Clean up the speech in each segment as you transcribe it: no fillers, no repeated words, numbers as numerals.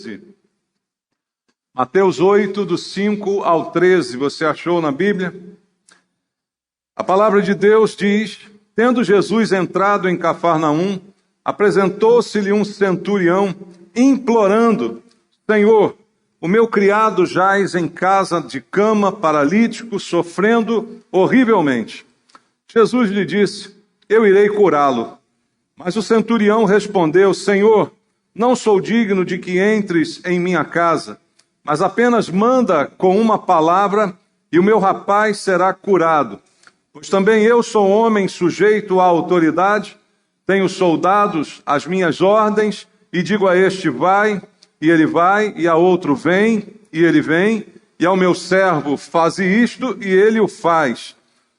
13. Mateus 8, do 5 ao 13, você achou na Bíblia? A palavra de Deus diz: tendo Jesus entrado em Cafarnaum, apresentou-se-lhe um centurião, implorando: Senhor, o meu criado jaz em casa de cama, paralítico, sofrendo horrivelmente. Jesus lhe disse: eu irei curá-lo. Mas o centurião respondeu: Senhor, não sou digno de que entres em minha casa, mas apenas manda com uma palavra e o meu rapaz será curado. Pois também eu sou homem sujeito à autoridade, tenho soldados às minhas ordens, e digo a este: vai, e ele vai, e a outro: vem, e ele vem, e ao meu servo: faze isto, e ele o faz.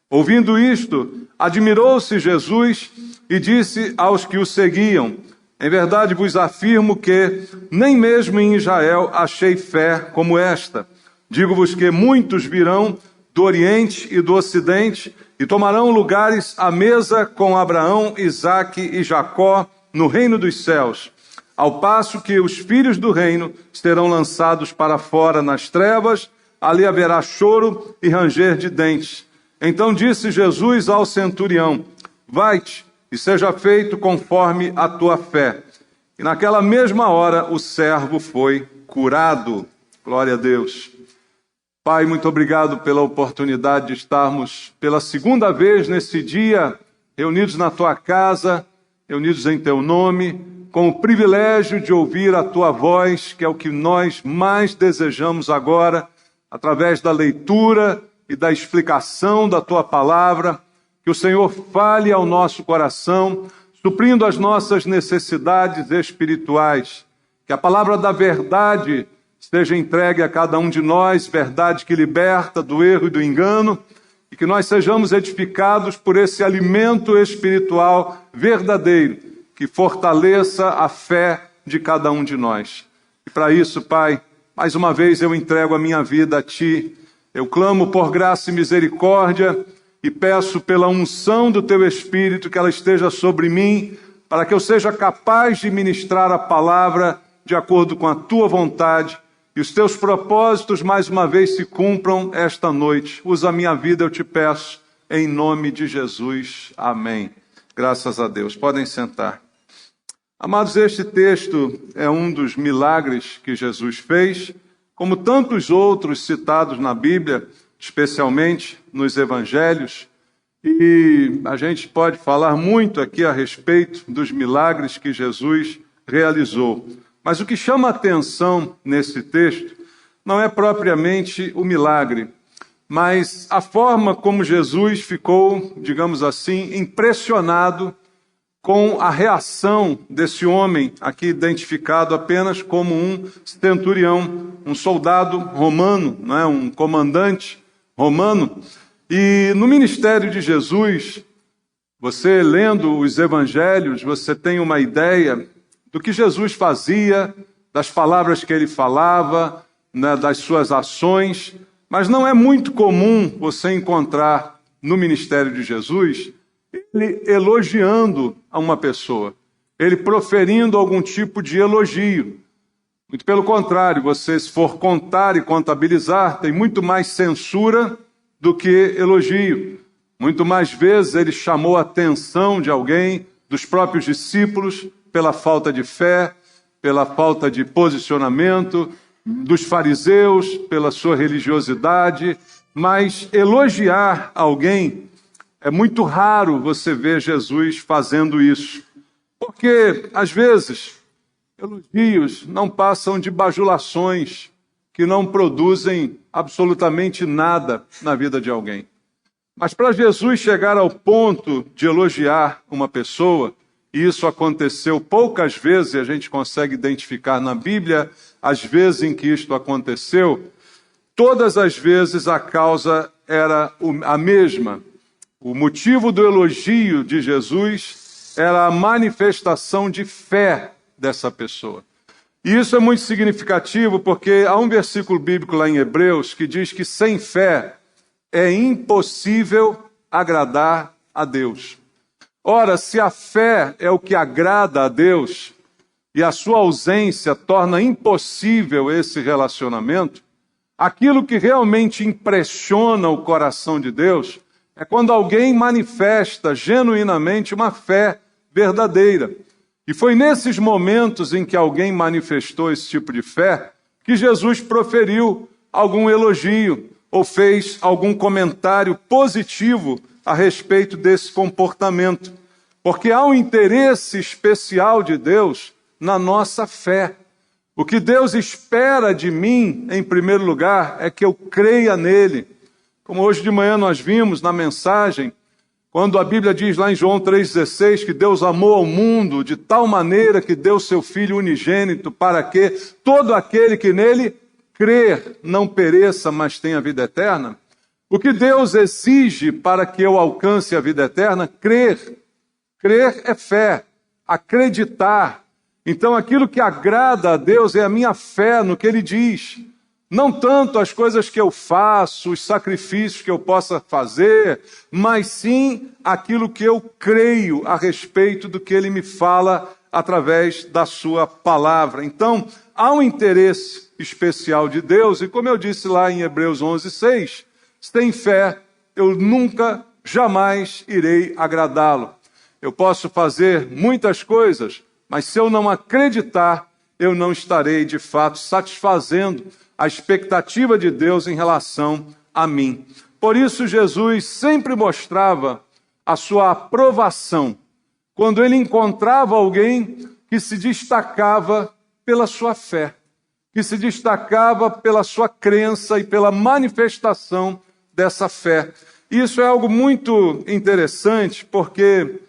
Ouvindo isto, admirou-se Jesus e disse aos que o seguiam: em verdade vos afirmo que nem mesmo em Israel achei fé como esta. Digo-vos que muitos virão do Oriente e do Ocidente e tomarão lugares à mesa com Abraão, Isaque e Jacó no reino dos céus, ao passo que os filhos do reino serão lançados para fora nas trevas, ali haverá choro e ranger de dentes. Então disse Jesus ao centurião: vai-te e seja feito conforme a tua fé. E naquela mesma hora o servo foi curado. Glória a Deus. Pai, muito obrigado pela oportunidade de estarmos pela segunda vez nesse dia, reunidos na tua casa, reunidos em teu nome, com o privilégio de ouvir a tua voz, que é o que nós mais desejamos agora, através da leitura e da explicação da tua palavra. Que o Senhor fale ao nosso coração, suprindo as nossas necessidades espirituais. Que a palavra da verdade esteja entregue a cada um de nós, verdade que liberta do erro e do engano, e que nós sejamos edificados por esse alimento espiritual verdadeiro, que fortaleça a fé de cada um de nós. E para isso, Pai, mais uma vez eu entrego a minha vida a Ti. Eu clamo por graça e misericórdia e peço pela unção do Teu Espírito que ela esteja sobre mim, para que eu seja capaz de ministrar a palavra de acordo com a Tua vontade e os Teus propósitos mais uma vez se cumpram esta noite. Usa a minha vida, eu te peço, em nome de Jesus. Amém. Graças a Deus. Podem sentar. Amados, este texto é um dos milagres que Jesus fez, como tantos outros citados na Bíblia, especialmente nos Evangelhos, e a gente pode falar muito aqui a respeito dos milagres que Jesus realizou. Mas o que chama a atenção nesse texto não é propriamente o milagre, mas a forma como Jesus ficou, digamos assim, impressionado com a reação desse homem, aqui identificado apenas como um centurião, um soldado romano, não é? Um comandante romano. E no ministério de Jesus, você lendo os evangelhos, você tem uma ideia do que Jesus fazia, das palavras que ele falava, né, das suas ações, mas não é muito comum você encontrar no ministério de Jesus ele elogiando a uma pessoa, ele proferindo algum tipo de elogio. Muito pelo contrário, você, se for contar e contabilizar, tem muito mais censura do que elogio. Muito mais vezes ele chamou a atenção de alguém, dos próprios discípulos, pela falta de fé, pela falta de posicionamento, dos fariseus, pela sua religiosidade, mas elogiar alguém, é muito raro você ver Jesus fazendo isso. Porque, às vezes, elogios não passam de bajulações que não produzem absolutamente nada na vida de alguém. Mas para Jesus chegar ao ponto de elogiar uma pessoa, e isso aconteceu poucas vezes, e a gente consegue identificar na Bíblia as vezes em que isto aconteceu, todas as vezes a causa era a mesma. O motivo do elogio de Jesus era a manifestação de fé dessa pessoa. E isso é muito significativo porque há um versículo bíblico lá em Hebreus que diz que sem fé é impossível agradar a Deus. Ora, se a fé é o que agrada a Deus, e a sua ausência torna impossível esse relacionamento, aquilo que realmente impressiona o coração de Deus é quando alguém manifesta genuinamente uma fé verdadeira. E foi nesses momentos em que alguém manifestou esse tipo de fé que Jesus proferiu algum elogio ou fez algum comentário positivo a respeito desse comportamento. Porque há um interesse especial de Deus na nossa fé. O que Deus espera de mim, em primeiro lugar, é que eu creia nele. Como hoje de manhã nós vimos na mensagem, quando a Bíblia diz lá em João 3,16 que Deus amou ao mundo de tal maneira que deu seu Filho unigênito para que todo aquele que nele crer não pereça, mas tenha vida eterna. O que Deus exige para que eu alcance a vida eterna? Crer. Crer é fé, acreditar. Então aquilo que agrada a Deus é a minha fé no que Ele diz. Não tanto as coisas que eu faço, os sacrifícios que eu possa fazer, mas sim aquilo que eu creio a respeito do que Ele me fala através da sua palavra. Então, há um interesse especial de Deus, e como eu disse lá em Hebreus 11:6, se tem fé, eu nunca, jamais irei agradá-lo. Eu posso fazer muitas coisas, mas se eu não acreditar, eu não estarei de fato satisfazendo a expectativa de Deus em relação a mim. Por isso, Jesus sempre mostrava a sua aprovação quando ele encontrava alguém que se destacava pela sua fé, que se destacava pela sua crença e pela manifestação dessa fé. Isso é algo muito interessante, porque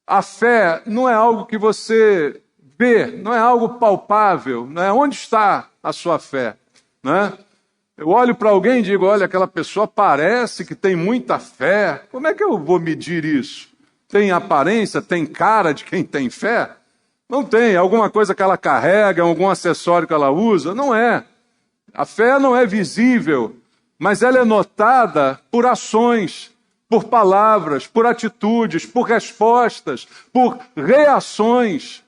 a fé não é algo que você vê, não é algo palpável, não é? Onde está a sua fé? Né? Eu olho para alguém e digo, olha, aquela pessoa parece que tem muita fé. Como é que eu vou medir isso? Tem aparência, tem cara de quem tem fé? Não tem. Alguma coisa que ela carrega, algum acessório que ela usa? Não é. A fé não é visível, mas ela é notada por ações, por palavras, por atitudes, por respostas, por reações.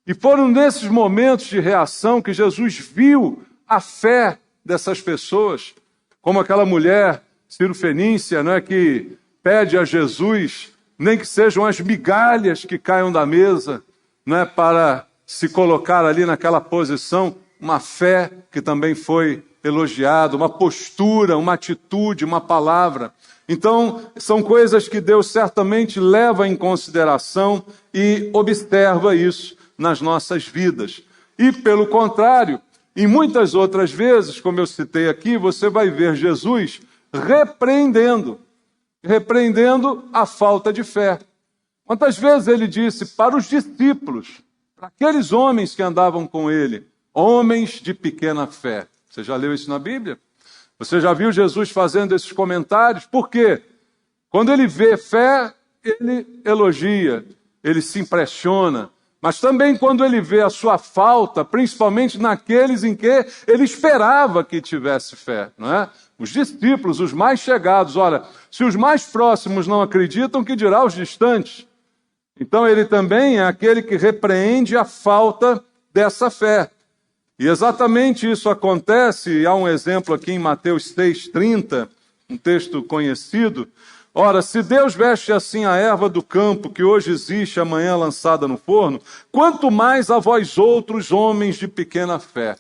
E foram nesses momentos de reação que Jesus viu a fé dessas pessoas, como aquela mulher cirofenícia, não é, que pede a Jesus, nem que sejam as migalhas que caiam da mesa, não é, para se colocar ali naquela posição, uma fé que também foi elogiada, uma postura, uma atitude, uma palavra. Então, são coisas que Deus certamente leva em consideração e observa isso nas nossas vidas. E, pelo contrário, em muitas outras vezes, como eu citei aqui, você vai ver Jesus repreendendo a falta de fé. Quantas vezes ele disse para os discípulos, para aqueles homens que andavam com ele, homens de pequena fé. Você já leu isso na Bíblia? Você já viu Jesus fazendo esses comentários? Por quê? Quando ele vê fé, ele elogia, ele se impressiona. Mas também quando ele vê a sua falta, principalmente naqueles em que ele esperava que tivesse fé, não é? Os discípulos, os mais chegados, olha, se os mais próximos não acreditam, que dirá os distantes? Então ele também é aquele que repreende a falta dessa fé. E exatamente isso acontece, há um exemplo aqui em Mateus 6,30, um texto conhecido. Ora, se Deus veste assim a erva do campo, que hoje existe, amanhã lançada no forno, quanto mais a vós outros, homens de pequena fé.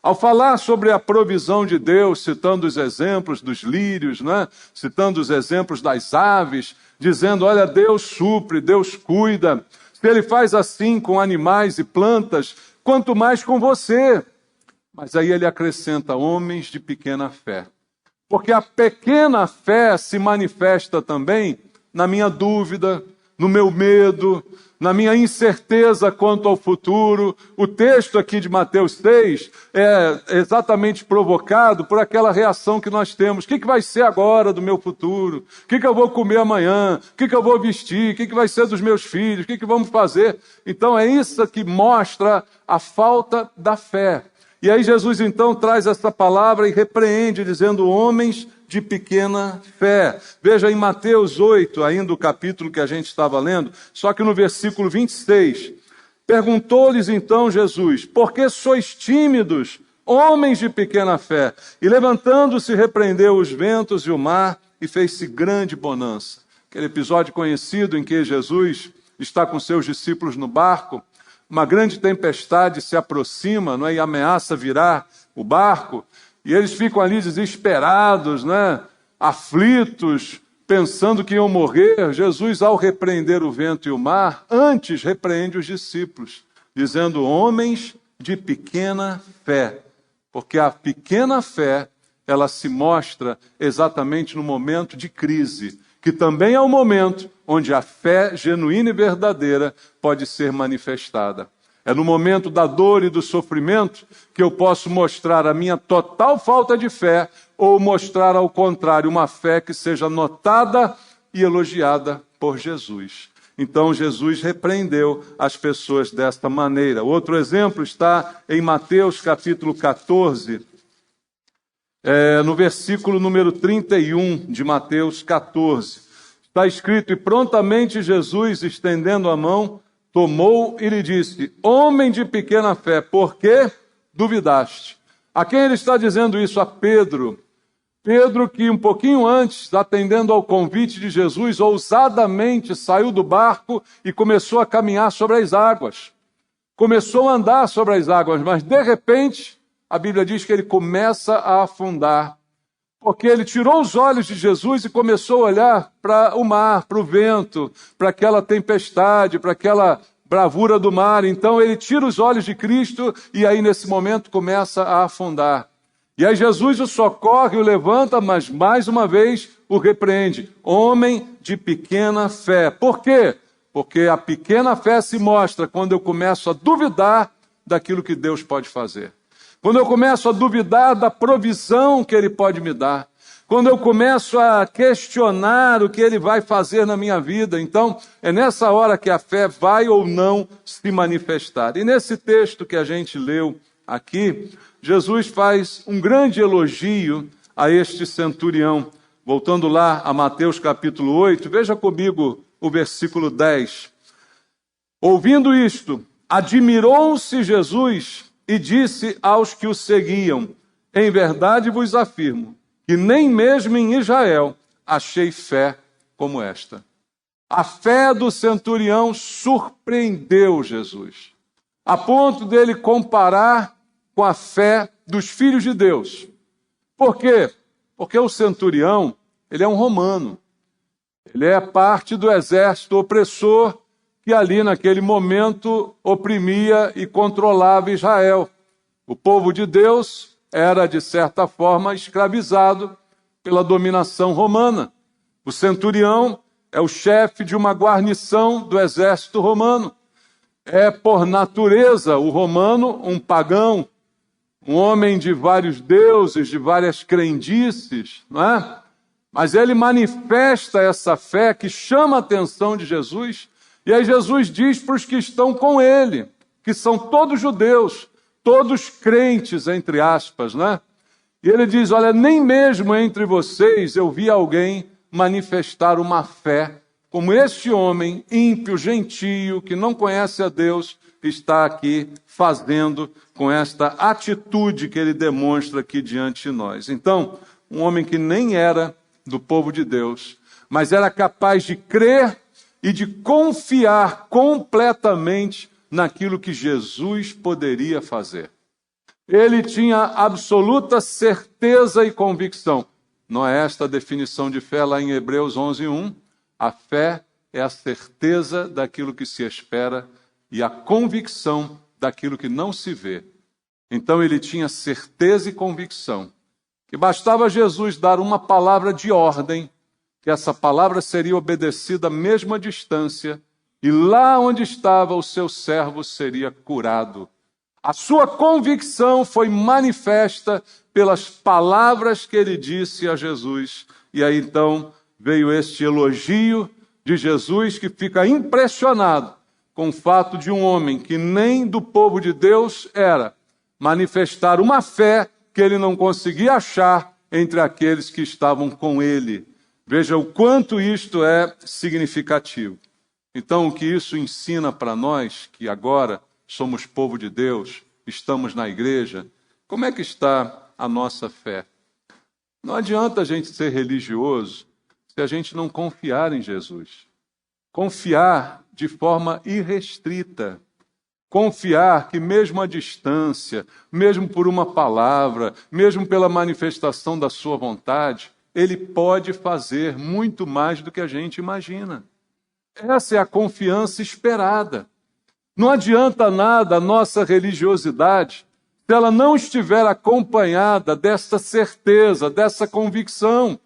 Ao falar sobre a provisão de Deus, citando os exemplos dos lírios, né? Citando os exemplos das aves, dizendo, olha, Deus supre, Deus cuida. Se Ele faz assim com animais e plantas, quanto mais com você. Mas aí ele acrescenta, homens de pequena fé. Porque a pequena fé se manifesta também na minha dúvida, no meu medo, na minha incerteza quanto ao futuro. O texto aqui de Mateus 6 é exatamente provocado por aquela reação que nós temos. O que vai ser agora do meu futuro? O que eu vou comer amanhã? O que eu vou vestir? O que vai ser dos meus filhos? O que vamos fazer? Então é isso que mostra a falta da fé. E aí Jesus então traz essa palavra e repreende, dizendo, homens de pequena fé. Veja em Mateus 8, ainda o capítulo que a gente estava lendo, só que no versículo 26, Perguntou-lhes então Jesus: por que sois tímidos, homens de pequena fé? E levantando-se, repreendeu os ventos e o mar, e fez-se grande bonança. Aquele episódio conhecido em que Jesus está com seus discípulos no barco, uma grande tempestade se aproxima, não é? E ameaça virar o barco, e eles ficam ali desesperados, né? Aflitos, pensando que iam morrer. Jesus, ao repreender o vento e o mar, antes repreende os discípulos, dizendo: homens de pequena fé. Porque a pequena fé, ela se mostra exatamente no momento de crise, que também é o momento onde a fé genuína e verdadeira pode ser manifestada. É no momento da dor e do sofrimento que eu posso mostrar a minha total falta de fé, ou mostrar, ao contrário, uma fé que seja notada e elogiada por Jesus. Então Jesus repreendeu as pessoas desta maneira. Outro exemplo está em Mateus capítulo 14, no versículo número 31 de Mateus 14. Está escrito: e prontamente Jesus, estendendo a mão, tomou e lhe disse: homem de pequena fé, por que duvidaste? A quem ele está dizendo isso? A Pedro. Pedro, que um pouquinho antes, atendendo ao convite de Jesus, ousadamente saiu do barco e começou a caminhar sobre as águas. Começou a andar sobre as águas, mas de repente, a Bíblia diz que ele começa a afundar. Porque ele tirou os olhos de Jesus e começou a olhar para o mar, para o vento, para aquela tempestade, para aquela bravura do mar. Então ele tira os olhos de Cristo e aí nesse momento começa a afundar. E aí Jesus o socorre, o levanta, mas mais uma vez o repreende. Homem de pequena fé. Por quê? Porque a pequena fé se mostra quando eu começo a duvidar daquilo que Deus pode fazer. Quando eu começo a duvidar da provisão que Ele pode me dar. Quando eu começo a questionar o que Ele vai fazer na minha vida. Então, é nessa hora que a fé vai ou não se manifestar. E nesse texto que a gente leu aqui, Jesus faz um grande elogio a este centurião. Voltando lá a Mateus capítulo 8, veja comigo o versículo 10. Ouvindo isto, admirou-se Jesus e disse aos que o seguiam: em verdade vos afirmo que nem mesmo em Israel achei fé como esta. A fé do centurião surpreendeu Jesus, a ponto dele comparar com a fé dos filhos de Deus. Por quê? Porque o centurião, ele é um romano. Ele é parte do exército opressor que ali naquele momento oprimia e controlava Israel. O povo de Deus era, de certa forma, escravizado pela dominação romana. O centurião é o chefe de uma guarnição do exército romano. É, por natureza, o romano um pagão, um homem de vários deuses, de várias crendices, não é? Mas ele manifesta essa fé que chama a atenção de Jesus, e aí Jesus diz para os que estão com ele, que são todos judeus, todos crentes, entre aspas, né? E ele diz: olha, nem mesmo entre vocês eu vi alguém manifestar uma fé como este homem ímpio, gentio, que não conhece a Deus, está aqui fazendo com esta atitude que ele demonstra aqui diante de nós. Então, um homem que nem era do povo de Deus, mas era capaz de crer e de confiar completamente naquilo que Jesus poderia fazer. Ele tinha absoluta certeza e convicção. Não é esta a definição de fé lá em Hebreus 11:1? A fé é a certeza daquilo que se espera e a convicção daquilo que não se vê. Então ele tinha certeza e convicção que bastava Jesus dar uma palavra de ordem, que essa palavra seria obedecida mesmo à distância, e lá onde estava o seu servo seria curado. A sua convicção foi manifesta pelas palavras que ele disse a Jesus. E aí então veio este elogio de Jesus, que fica impressionado com o fato de um homem que nem do povo de Deus era, manifestar uma fé que ele não conseguia achar entre aqueles que estavam com ele. Veja o quanto isto é significativo. Então, o que isso ensina para nós, que agora somos povo de Deus, estamos na igreja, como é que está a nossa fé? Não adianta a gente ser religioso se a gente não confiar em Jesus. Confiar de forma irrestrita. Confiar que mesmo à distância, mesmo por uma palavra, mesmo pela manifestação da sua vontade, Ele pode fazer muito mais do que a gente imagina. Essa é a confiança esperada. Não adianta nada a nossa religiosidade se ela não estiver acompanhada dessa certeza, dessa convicção.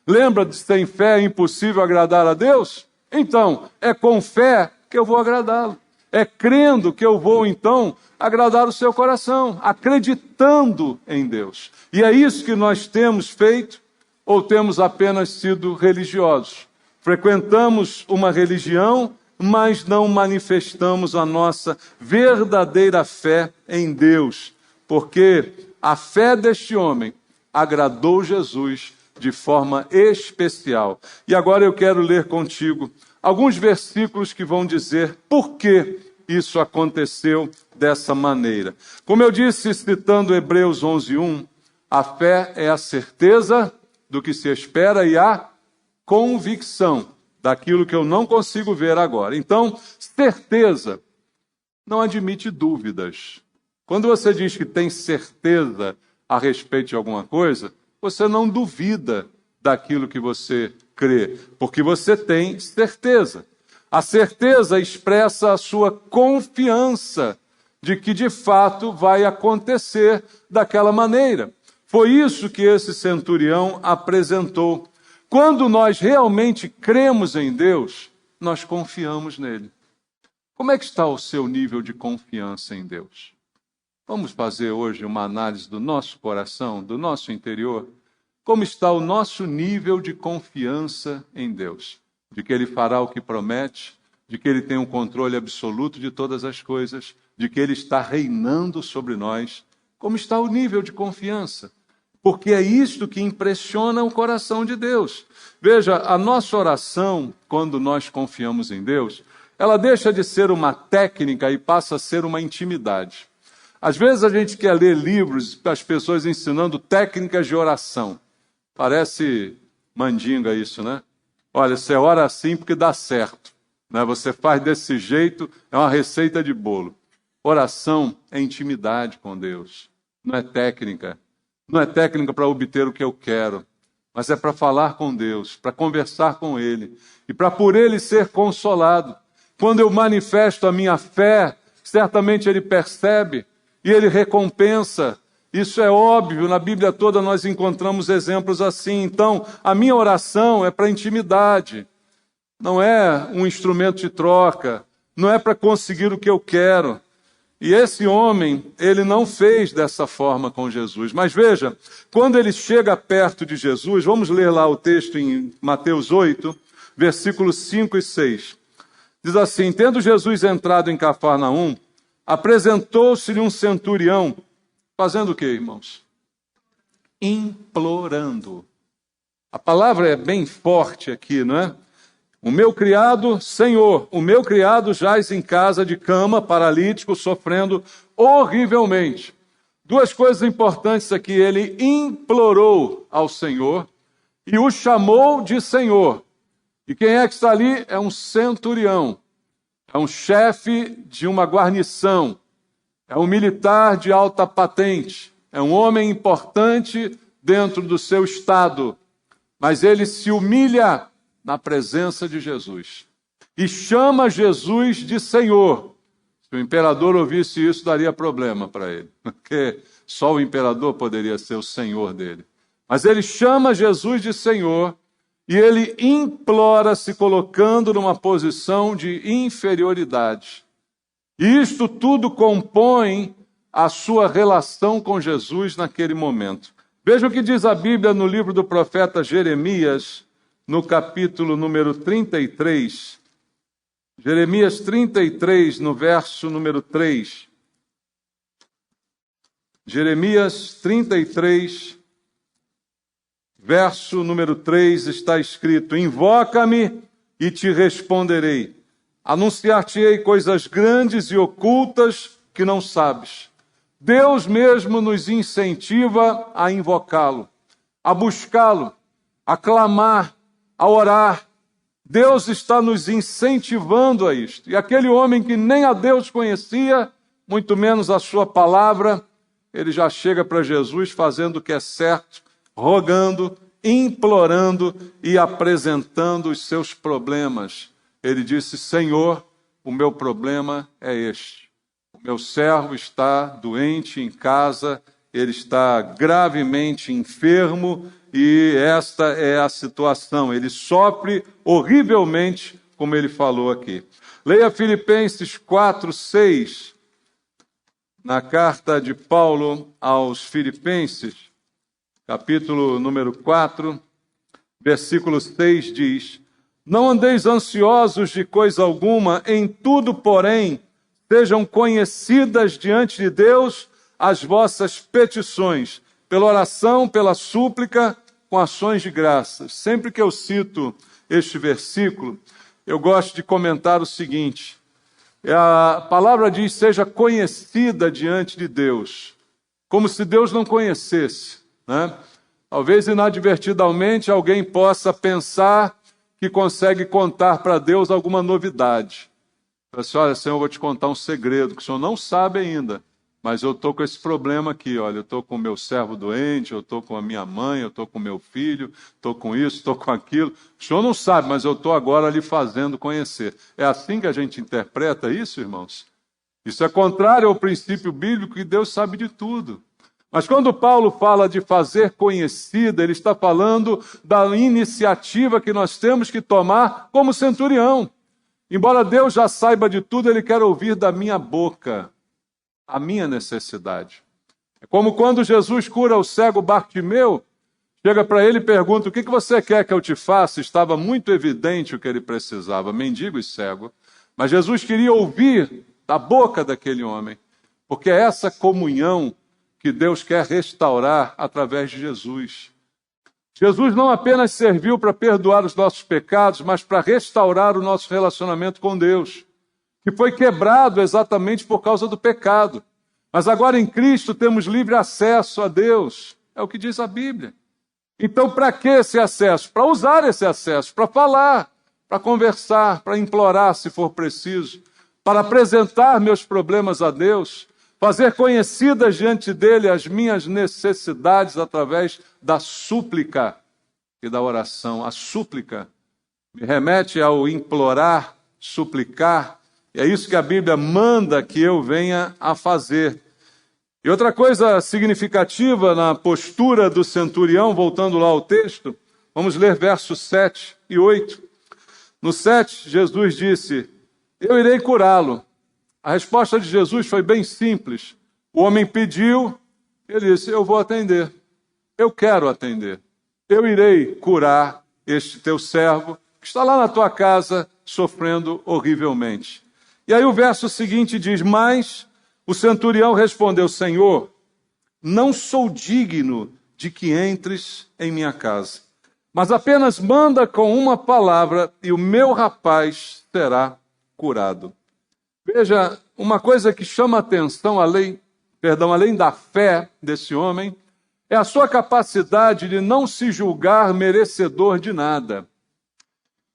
Lembra de sem fé é impossível agradar a Deus? Então, é com fé que eu vou agradá-lo. É crendo que eu vou, então, agradar o seu coração, acreditando em Deus. E é isso que nós temos feito, ou temos apenas sido religiosos? Frequentamos uma religião, mas não manifestamos a nossa verdadeira fé em Deus, porque a fé deste homem agradou Jesus de forma especial. E agora eu quero ler contigo alguns versículos que vão dizer por que isso aconteceu dessa maneira. Como eu disse, citando Hebreus 11:1, a fé é a certeza do que se espera e a convicção daquilo que eu não consigo ver agora. Então, certeza não admite dúvidas. Quando você diz que tem certeza a respeito de alguma coisa, você não duvida daquilo que você crê, porque você tem certeza. A certeza expressa a sua confiança de que de fato vai acontecer daquela maneira. Foi isso que esse centurião apresentou. Quando nós realmente cremos em Deus, nós confiamos nele. Como é que está o seu nível de confiança em Deus? Vamos fazer hoje uma análise do nosso coração, do nosso interior. Como está o nosso nível de confiança em Deus? De que Ele fará o que promete, de que Ele tem um controle absoluto de todas as coisas, de que Ele está reinando sobre nós. Como está o nível de confiança? Porque é isto que impressiona o coração de Deus. Veja, a nossa oração, quando nós confiamos em Deus, ela deixa de ser uma técnica e passa a ser uma intimidade. Às vezes a gente quer ler livros das pessoas ensinando técnicas de oração. Parece mandinga isso, né? Olha, você ora assim porque dá certo, né? Você faz desse jeito, é uma receita de bolo. Oração é intimidade com Deus, não é técnica. Não é técnica para obter o que eu quero, mas é para falar com Deus, para conversar com Ele e para por Ele ser consolado. Quando eu manifesto a minha fé, certamente Ele percebe e Ele recompensa. Isso é óbvio, na Bíblia toda nós encontramos exemplos assim. Então, a minha oração é para intimidade, não é um instrumento de troca, não é para conseguir o que eu quero. E esse homem, ele não fez dessa forma com Jesus. Mas veja, quando ele chega perto de Jesus, vamos ler lá o texto em Mateus 8, versículos 5 e 6. Diz assim: tendo Jesus entrado em Cafarnaum, apresentou-se-lhe um centurião, fazendo o quê, irmãos? Implorando. A palavra é bem forte aqui, não é? O meu criado, Senhor, o meu criado jaz em casa de cama, paralítico, sofrendo horrivelmente. Duas coisas importantes aqui. Ele implorou ao Senhor e o chamou de Senhor. E quem é que está ali? É um centurião. É um chefe de uma guarnição. É um militar de alta patente. É um homem importante dentro do seu estado. Mas ele se humilha na presença de Jesus e chama Jesus de Senhor. Se o imperador ouvisse isso, daria problema para ele, porque só o imperador poderia ser o Senhor dele. Mas ele chama Jesus de Senhor e ele implora, se colocando numa posição de inferioridade. E isto tudo compõe a sua relação com Jesus naquele momento. Veja o que diz a Bíblia no livro do profeta Jeremias, no capítulo número 33, Jeremias 33, no verso número 3. Jeremias 33, verso número 3, está escrito: invoca-me e te responderei, Anunciar-te-ei coisas grandes e ocultas que não sabes. Deus mesmo nos incentiva a invocá-lo, a buscá-lo, a clamar, a orar. Deus está nos incentivando a isto. E aquele homem que nem a Deus conhecia, muito menos a sua palavra, ele já chega para Jesus fazendo o que é certo, rogando, implorando e apresentando os seus problemas. Ele disse: Senhor, o meu problema é este. O meu servo está doente em casa, ele está gravemente enfermo e esta é a situação. Ele sofre horrivelmente, como ele falou aqui. Leia Filipenses 4:6, na carta de Paulo aos Filipenses, capítulo número 4, versículo 6 diz: Não andeis ansiosos de coisa alguma, em tudo, porém, sejam conhecidas diante de Deus as vossas petições, pela oração, pela súplica, com ações de graças. Sempre que eu cito este versículo, eu gosto de comentar o seguinte: a palavra diz, seja conhecida diante de Deus, como se Deus não conhecesse, né? Talvez inadvertidamente alguém possa pensar que consegue contar para Deus alguma novidade. Assim, olha, Senhor, eu vou te contar um segredo que o Senhor não sabe ainda, mas eu estou com esse problema aqui, olha, eu estou com o meu servo doente, eu estou com a minha mãe, eu estou com o meu filho, estou com isso, estou com aquilo. O Senhor não sabe, mas eu estou agora lhe fazendo conhecer. É assim que a gente interpreta isso, irmãos? Isso é contrário ao princípio bíblico que Deus sabe de tudo. Mas quando Paulo fala de fazer conhecida, ele está falando da iniciativa que nós temos que tomar como centurião. Embora Deus já saiba de tudo, ele quer ouvir da minha boca a minha necessidade. É como quando Jesus cura o cego Bartimeu, chega para ele e pergunta: o que você quer que eu te faça? Estava muito evidente o que ele precisava, mendigo e cego. Mas Jesus queria ouvir da boca daquele homem, porque é essa comunhão que Deus quer restaurar através de Jesus. Jesus não apenas serviu para perdoar os nossos pecados, mas para restaurar o nosso relacionamento com Deus, que foi quebrado exatamente por causa do pecado. Mas agora em Cristo temos livre acesso a Deus. É o que diz a Bíblia. Então, para que esse acesso? Para usar esse acesso, para falar, para conversar, para implorar se for preciso, para apresentar meus problemas a Deus, fazer conhecidas diante dele as minhas necessidades através da súplica e da oração. A súplica me remete ao implorar, suplicar. E é isso que a Bíblia manda que eu venha a fazer. E outra coisa significativa na postura do centurião, voltando lá ao texto, vamos ler versos 7 e 8. No 7, Jesus disse: eu irei curá-lo. A resposta de Jesus foi bem simples. O homem pediu, ele disse: eu vou atender. Eu quero atender. Eu irei curar este teu servo que está lá na tua casa sofrendo horrivelmente. E aí o verso seguinte diz: mas o centurião respondeu: Senhor, não sou digno de que entres em minha casa, mas apenas manda com uma palavra e o meu rapaz será curado. Veja, uma coisa que chama atenção, além da fé desse homem, é a sua capacidade de não se julgar merecedor de nada.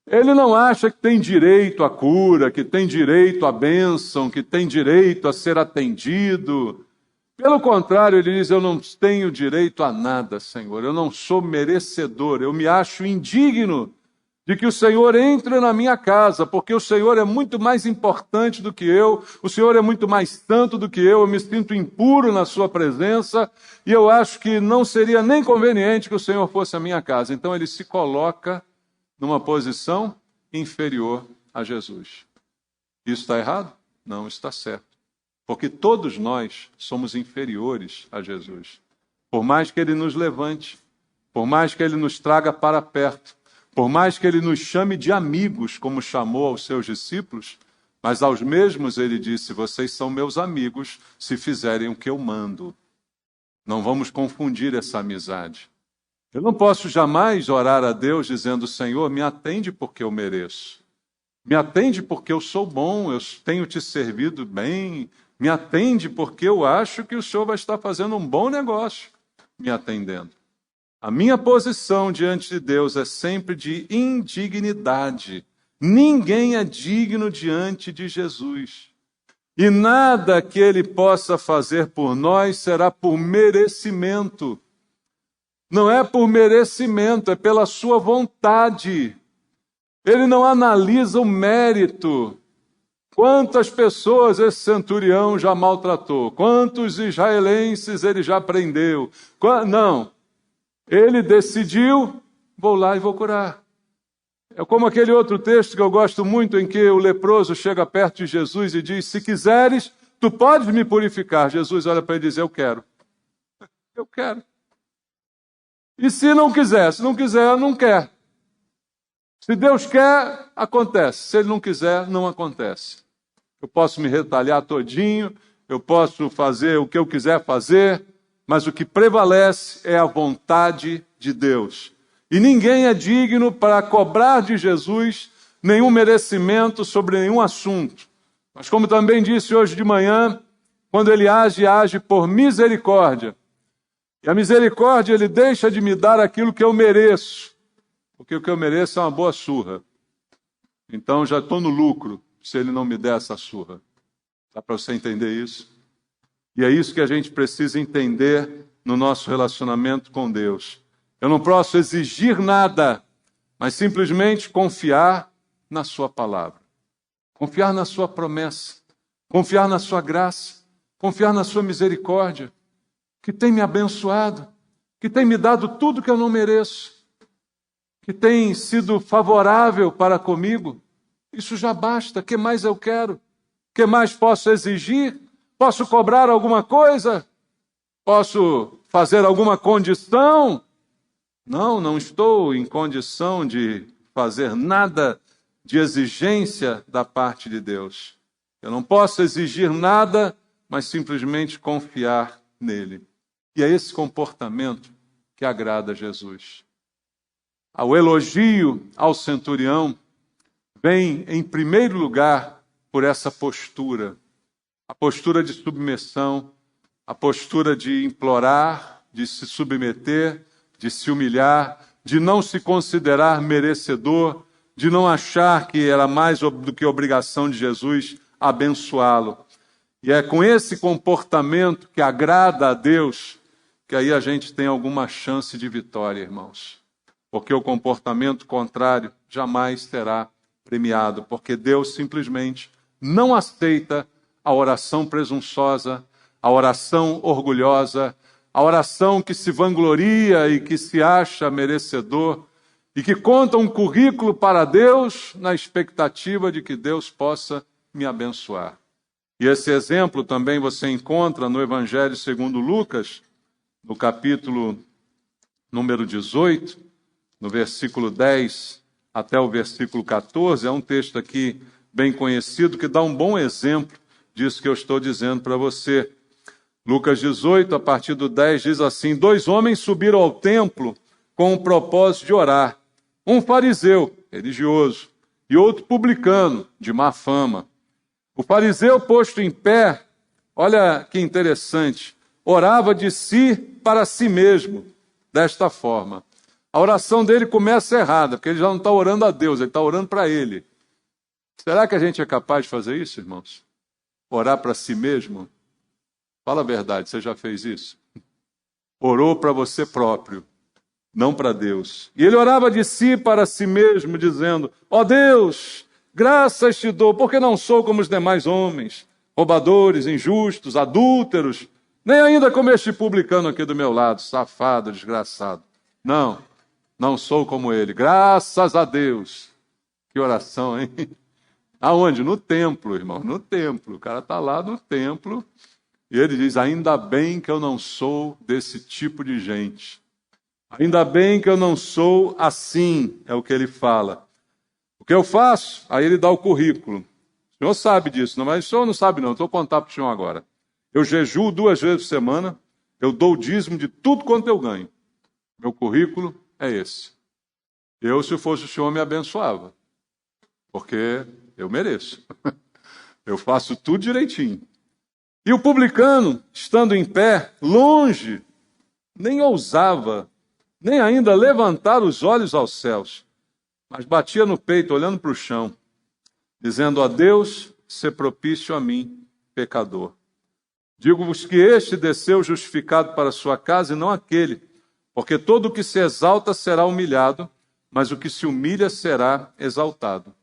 Ele não acha que tem direito à cura, que tem direito à bênção, que tem direito a ser atendido. Pelo contrário, ele diz: eu não tenho direito a nada, Senhor. Eu não sou merecedor. Eu me acho indigno de que o Senhor entre na minha casa, porque o Senhor é muito mais importante do que eu, o Senhor é muito mais santo do que eu me sinto impuro na sua presença, e eu acho que não seria nem conveniente que o Senhor fosse à minha casa. Então ele se coloca numa posição inferior a Jesus. Isso está errado? Não, está certo. Porque todos nós somos inferiores a Jesus. Por mais que Ele nos levante, por mais que Ele nos traga para perto, por mais que Ele nos chame de amigos, como chamou aos seus discípulos, mas aos mesmos Ele disse: vocês são meus amigos se fizerem o que eu mando. Não vamos confundir essa amizade. Eu não posso jamais orar a Deus dizendo: Senhor, me atende porque eu mereço. Me atende porque eu sou bom, eu tenho te servido bem. Me atende porque eu acho que o Senhor vai estar fazendo um bom negócio me atendendo. A minha posição diante de Deus é sempre de indignidade. Ninguém é digno diante de Jesus. E nada que Ele possa fazer por nós será por merecimento. Não é por merecimento, é pela sua vontade. Ele não analisa o mérito. Quantas pessoas esse centurião já maltratou? Quantos israelenses ele já prendeu? Não. Ele decidiu, vou lá e vou curar. É como aquele outro texto que eu gosto muito, em que o leproso chega perto de Jesus e diz, se quiseres, tu podes me purificar. Jesus olha para ele e diz, eu quero. Eu quero. E se não quiser? Se não quiser, não quer. Se Deus quer, acontece. Se Ele não quiser, não acontece. Eu posso me retalhar todinho, eu posso fazer o que eu quiser fazer, mas o que prevalece é a vontade de Deus. E ninguém é digno para cobrar de Jesus nenhum merecimento sobre nenhum assunto. Mas como também disse hoje de manhã, quando Ele age por misericórdia. E a misericórdia, Ele deixa de me dar aquilo que eu mereço, porque o que eu mereço é uma boa surra. Então já estou no lucro se Ele não me der essa surra. Dá para você entender isso? E é isso que a gente precisa entender no nosso relacionamento com Deus. Eu não posso exigir nada, mas simplesmente confiar na sua palavra. Confiar na sua promessa. Confiar na sua graça. Confiar na sua misericórdia, que tem me abençoado, que tem me dado tudo que eu não mereço, que tem sido favorável para comigo. Isso já basta. O que mais eu quero? O que mais posso exigir? Posso cobrar alguma coisa? Posso fazer alguma condição? Não estou em condição de fazer nada de exigência da parte de Deus. Eu não posso exigir nada, mas simplesmente confiar nele. E é esse comportamento que agrada a Jesus. O elogio ao centurião vem, em primeiro lugar, por essa postura. A postura de submissão, a postura de implorar, de se submeter, de se humilhar, de não se considerar merecedor, de não achar que era mais do que obrigação de Jesus abençoá-lo. E é com esse comportamento que agrada a Deus que aí a gente tem alguma chance de vitória, irmãos. Porque o comportamento contrário jamais será premiado, porque Deus simplesmente não aceita a oração presunçosa, a oração orgulhosa, a oração que se vangloria e que se acha merecedor e que conta um currículo para Deus na expectativa de que Deus possa me abençoar. E esse exemplo também você encontra no Evangelho segundo Lucas, no capítulo número 18, no versículo 10 até o versículo 14. É um texto aqui bem conhecido que dá um bom exemplo disso que eu estou dizendo para você. Lucas 18, a partir do 10, diz assim: 2 homens subiram ao templo com o propósito de orar. Um fariseu, religioso, e outro publicano, de má fama. O fariseu, posto em pé, olha que interessante, orava de si para si mesmo, desta forma. A oração dele começa errada, porque ele já não está orando a Deus, ele está orando para ele. Será que a gente é capaz de fazer isso, irmãos? Orar para si mesmo? Fala a verdade, você já fez isso? Orou para você próprio, não para Deus. E ele orava de si para si mesmo, dizendo: ó Deus, graças te dou, porque não sou como os demais homens, roubadores, injustos, adúlteros, nem ainda como este publicano aqui do meu lado, safado, desgraçado. Não sou como ele, graças a Deus. Que oração, hein? Aonde? No templo, irmão, no templo. O cara está lá no templo e ele diz: ainda bem que eu não sou desse tipo de gente. Ainda bem que eu não sou assim, é o que ele fala. O que eu faço? Aí ele dá o currículo. O senhor sabe disso, não, mas o senhor não sabe não, estou contando para o senhor agora. Eu jejuo 2 vezes por semana, eu dou o dízimo de tudo quanto eu ganho. Meu currículo é esse. Eu, se fosse o senhor, me abençoava. Porque eu mereço. Eu faço tudo direitinho. E o publicano, estando em pé, longe, nem ousava, nem ainda levantar os olhos aos céus, mas batia no peito, olhando para o chão, dizendo: a Deus, ser propício a mim, pecador. Digo-vos que este desceu justificado para a sua casa e não aquele, porque todo o que se exalta será humilhado, mas o que se humilha será exaltado.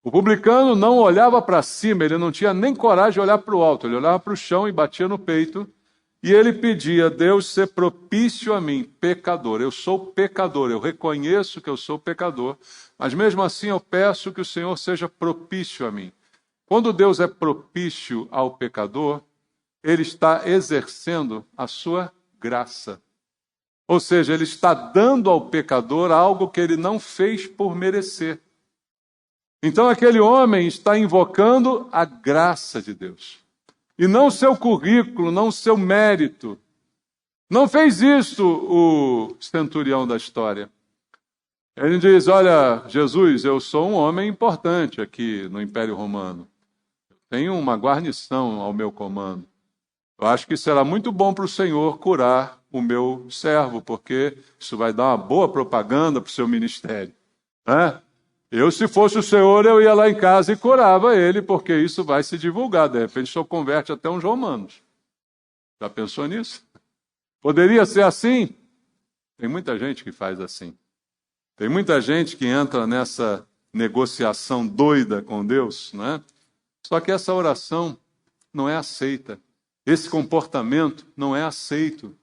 O publicano não olhava para cima, ele não tinha nem coragem de olhar para o alto, ele olhava para o chão e batia no peito, e ele pedia: Deus, ser propício a mim, pecador. Eu sou pecador, eu reconheço que eu sou pecador, mas mesmo assim eu peço que o Senhor seja propício a mim. Quando Deus é propício ao pecador, ele está exercendo a sua graça. Ou seja, ele está dando ao pecador algo que ele não fez por merecer. Então aquele homem está invocando a graça de Deus. E não o seu currículo, não o seu mérito. Não fez isso o centurião da história. Ele diz: olha, Jesus, eu sou um homem importante aqui no Império Romano. Tenho uma guarnição ao meu comando. Eu acho que será muito bom para o Senhor curar o meu servo, porque isso vai dar uma boa propaganda para o seu ministério. Eu, se fosse o Senhor, eu ia lá em casa e curava ele, porque isso vai se divulgar. De repente, o Senhor converte até uns romanos. Já pensou nisso? Poderia ser assim? Tem muita gente que faz assim. Tem muita gente que entra nessa negociação doida com Deus, né? Só que essa oração não é aceita. Esse comportamento não é aceito.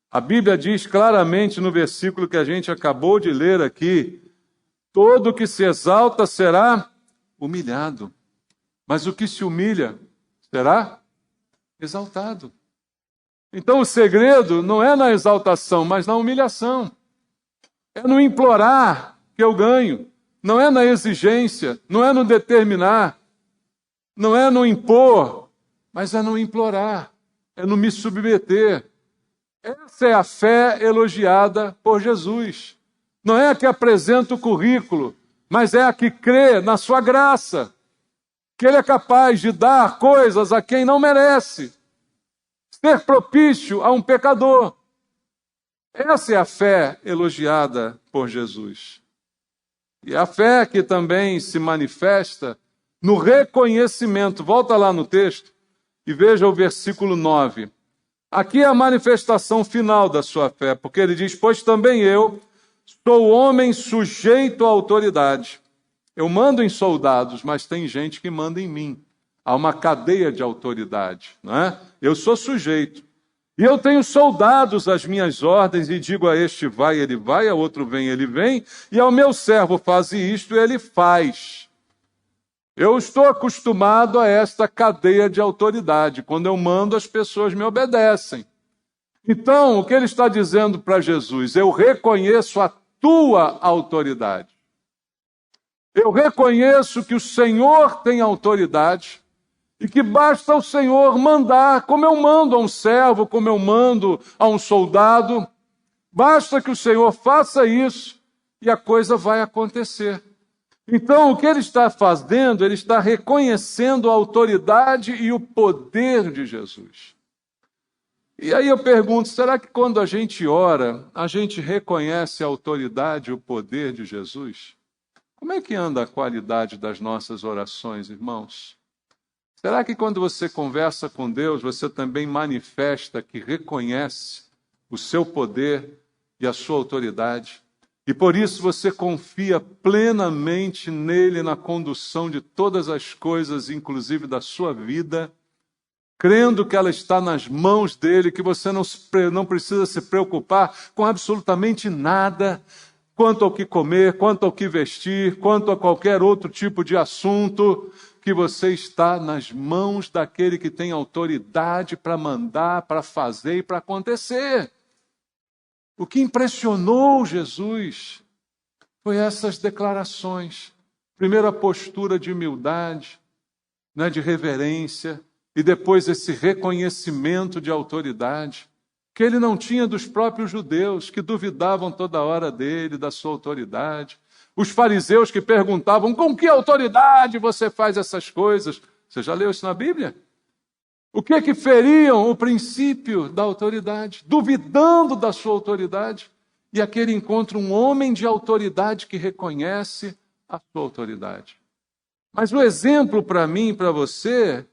A Bíblia diz claramente no versículo que a gente acabou de ler aqui: todo que se exalta será humilhado, mas o que se humilha será exaltado. Então o segredo não é na exaltação, mas na humilhação. É no implorar que eu ganho. Não é na exigência, não é no determinar, não é no impor, mas é no implorar, é no me submeter. Essa é a fé elogiada por Jesus. Não é a que apresenta o currículo, mas é a que crê na sua graça, que Ele é capaz de dar coisas a quem não merece, ser propício a um pecador. Essa é a fé elogiada por Jesus. E a fé que também se manifesta no reconhecimento. Volta lá no texto e veja o versículo 9. Aqui é a manifestação final da sua fé, porque ele diz: pois também eu sou homem sujeito à autoridade. Eu mando em soldados, mas tem gente que manda em mim. Há uma cadeia de autoridade, não é? Eu sou sujeito. E eu tenho soldados às minhas ordens, e digo a este vai, ele vai, a outro vem, ele vem, e ao meu servo faze isto, ele faz. Eu estou acostumado a esta cadeia de autoridade. Quando eu mando, as pessoas me obedecem. Então, o que ele está dizendo para Jesus? Eu reconheço a tua autoridade. Eu reconheço que o Senhor tem autoridade e que basta o Senhor mandar, como eu mando a um servo, como eu mando a um soldado. Basta que o Senhor faça isso e a coisa vai acontecer. Então, o que ele está fazendo? Ele está reconhecendo a autoridade e o poder de Jesus. E aí eu pergunto, será que quando a gente ora, a gente reconhece a autoridade e o poder de Jesus? Como é que anda a qualidade das nossas orações, irmãos? Será que quando você conversa com Deus, você também manifesta que reconhece o seu poder e a sua autoridade? E por isso você confia plenamente nele na condução de todas as coisas, inclusive da sua vida, crendo que ela está nas mãos dele, que você não precisa se preocupar com absolutamente nada, quanto ao que comer, quanto ao que vestir, quanto a qualquer outro tipo de assunto, que você está nas mãos daquele que tem autoridade para mandar, para fazer e para acontecer. O que impressionou Jesus foi essas declarações. Primeiro a postura de humildade, né, de reverência, e depois esse reconhecimento de autoridade, que ele não tinha dos próprios judeus, que duvidavam toda hora dele, da sua autoridade. Os fariseus que perguntavam, com que autoridade você faz essas coisas? Você já leu isso na Bíblia? O que é que feriam o princípio da autoridade, duvidando da sua autoridade? E aquele encontra um homem de autoridade que reconhece a sua autoridade. Mas o exemplo para mim e para você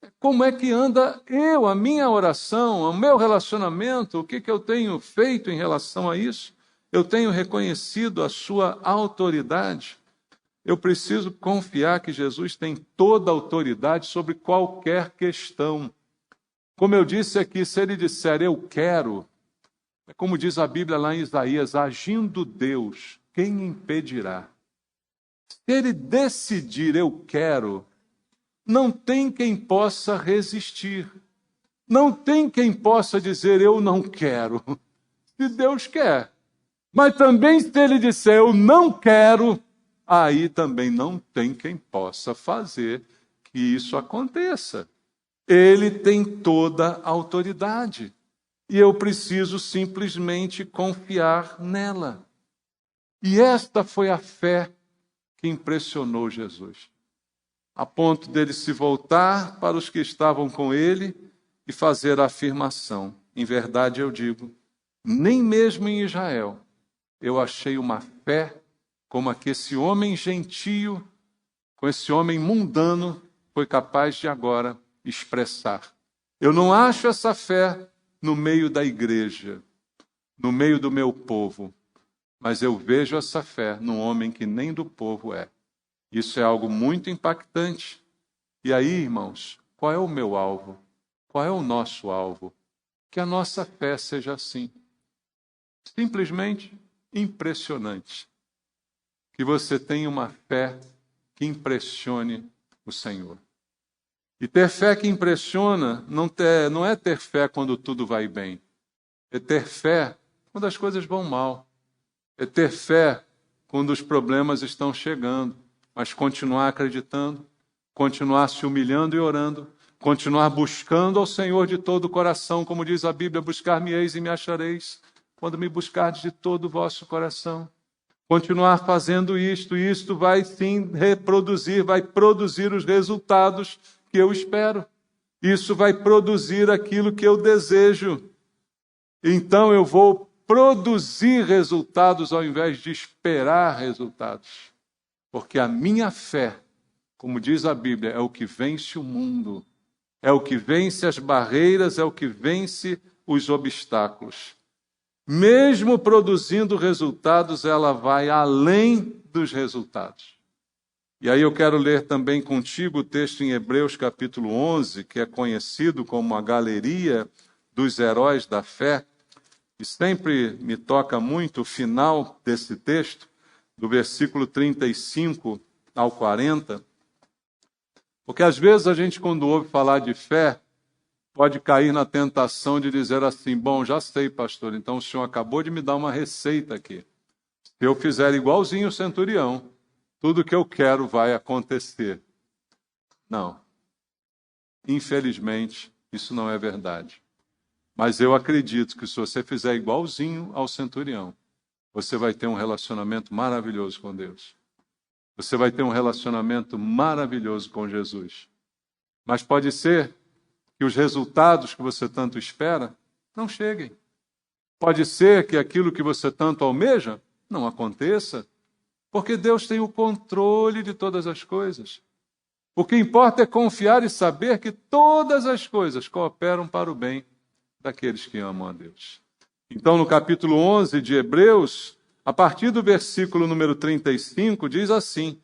é como é que anda a minha oração, o meu relacionamento, o que eu tenho feito em relação a isso? Eu tenho reconhecido a sua autoridade. Eu preciso confiar que Jesus tem toda a autoridade sobre qualquer questão. Como eu disse aqui, se ele disser eu quero, é como diz a Bíblia lá em Isaías, agindo Deus, quem impedirá? Se ele decidir eu quero, não tem quem possa resistir. Não tem quem possa dizer eu não quero. Se Deus quer. Mas também se ele disser eu não quero, aí também não tem quem possa fazer que isso aconteça. Ele tem toda a autoridade. E eu preciso simplesmente confiar nela. E esta foi a fé que impressionou Jesus. A ponto dele se voltar para os que estavam com ele e fazer a afirmação. Em verdade eu digo, nem mesmo em Israel eu achei uma fé como a que esse homem gentio, com esse homem mundano, foi capaz de agora expressar. Eu não acho essa fé no meio da igreja, no meio do meu povo, mas eu vejo essa fé num homem que nem do povo é. Isso é algo muito impactante. E aí, irmãos, qual é o meu alvo? Qual é o nosso alvo? Que a nossa fé seja assim. Simplesmente impressionante. Que você tenha uma fé que impressione o Senhor. E ter fé que impressiona não é ter fé quando tudo vai bem. É ter fé quando as coisas vão mal. É ter fé quando os problemas estão chegando. Mas continuar acreditando, continuar se humilhando e orando, continuar buscando ao Senhor de todo o coração, como diz a Bíblia, buscar-me-eis e me achareis, quando me buscardes de todo o vosso coração. Continuar fazendo isto, e isto vai sim vai produzir os resultados que eu espero. Isso vai produzir aquilo que eu desejo. Então eu vou produzir resultados ao invés de esperar resultados. Porque a minha fé, como diz a Bíblia, é o que vence o mundo. É o que vence as barreiras, é o que vence os obstáculos. Mesmo produzindo resultados, ela vai além dos resultados. E aí eu quero ler também contigo o texto em Hebreus capítulo 11, que é conhecido como a galeria dos heróis da fé. E sempre me toca muito o final desse texto, do versículo 35 ao 40, porque às vezes a gente, quando ouve falar de fé, pode cair na tentação de dizer assim, bom, já sei, pastor, então o senhor acabou de me dar uma receita aqui. Se eu fizer igualzinho o centurião, tudo que eu quero vai acontecer. Não. Infelizmente, isso não é verdade. Mas eu acredito que se você fizer igualzinho ao centurião, você vai ter um relacionamento maravilhoso com Deus. Você vai ter um relacionamento maravilhoso com Jesus. Mas pode ser que os resultados que você tanto espera não cheguem. Pode ser que aquilo que você tanto almeja não aconteça, porque Deus tem o controle de todas as coisas. O que importa é confiar e saber que todas as coisas cooperam para o bem daqueles que amam a Deus. Então, no capítulo 11 de Hebreus, a partir do versículo número 35, diz assim: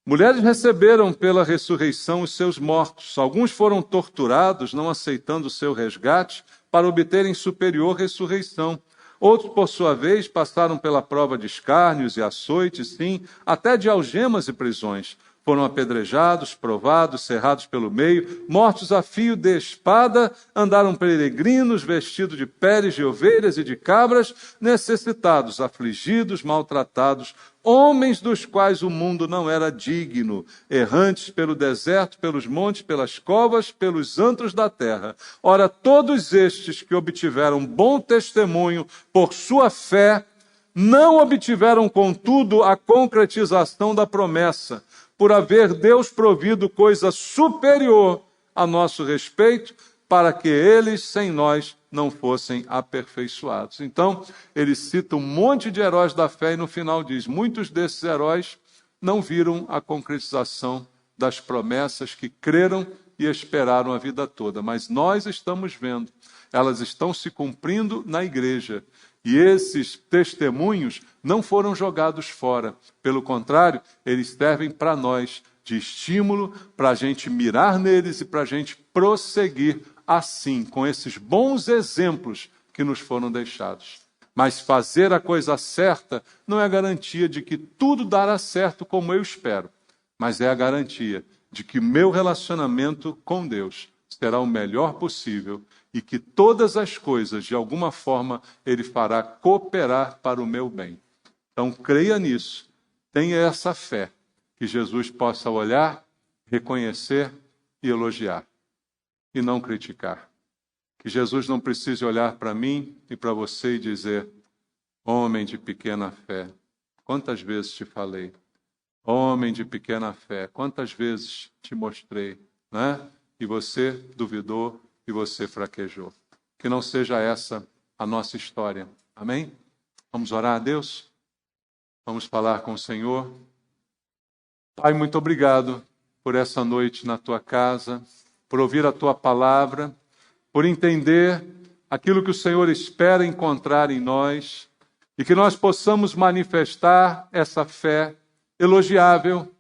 mulheres receberam pela ressurreição os seus mortos. Alguns foram torturados, não aceitando o seu resgate, para obterem superior ressurreição. Outros, por sua vez, passaram pela prova de escárnios e açoites, sim, até de algemas e prisões. Foram apedrejados, provados, cerrados pelo meio, mortos a fio de espada, andaram peregrinos, vestidos de peles de ovelhas e de cabras, necessitados, afligidos, maltratados, homens dos quais o mundo não era digno, errantes pelo deserto, pelos montes, pelas covas, pelos antros da terra. Ora, todos estes que obtiveram bom testemunho por sua fé, não obtiveram, contudo, a concretização da promessa, por haver Deus provido coisa superior a nosso respeito, para que eles, sem nós, não fossem aperfeiçoados. Então, ele cita um monte de heróis da fé e no final diz, muitos desses heróis não viram a concretização das promessas que creram e esperaram a vida toda. Mas nós estamos vendo, elas estão se cumprindo na igreja. E esses testemunhos não foram jogados fora. Pelo contrário, eles servem para nós de estímulo, para a gente mirar neles e para a gente prosseguir assim, com esses bons exemplos que nos foram deixados. Mas fazer a coisa certa não é garantia de que tudo dará certo como eu espero, mas é a garantia de que meu relacionamento com Deus será o melhor possível e que todas as coisas, de alguma forma, Ele fará cooperar para o meu bem. Então, creia nisso, tenha essa fé, que Jesus possa olhar, reconhecer e elogiar, e não criticar. Que Jesus não precise olhar para mim e para você e dizer, homem de pequena fé, quantas vezes te falei? Homem de pequena fé, quantas vezes te mostrei, né? E você duvidou e você fraquejou. Que não seja essa a nossa história. Amém? Vamos orar a Deus? Vamos falar com o Senhor. Pai, muito obrigado por essa noite na tua casa, por ouvir a tua palavra, por entender aquilo que o Senhor espera encontrar em nós e que nós possamos manifestar essa fé elogiável,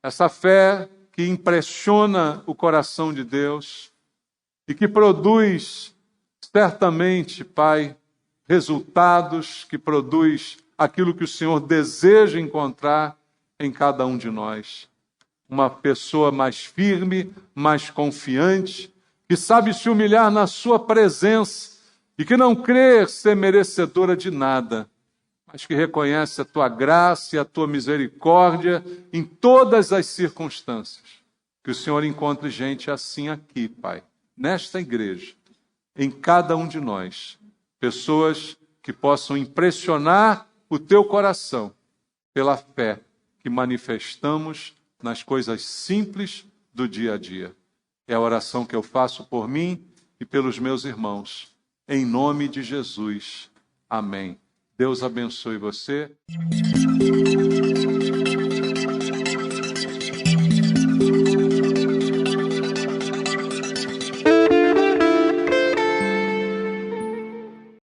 essa fé que impressiona o coração de Deus e que produz certamente, Pai, resultados, que produz aquilo que o Senhor deseja encontrar em cada um de nós. Uma pessoa mais firme, mais confiante, que sabe se humilhar na sua presença e que não crê ser merecedora de nada, mas que reconhece a tua graça e a tua misericórdia em todas as circunstâncias. Que o Senhor encontre gente assim aqui, Pai, nesta igreja, em cada um de nós. Pessoas que possam impressionar o teu coração pela fé que manifestamos nas coisas simples do dia a dia. É a oração que eu faço por mim e pelos meus irmãos. Em nome de Jesus. Amém. Deus abençoe você.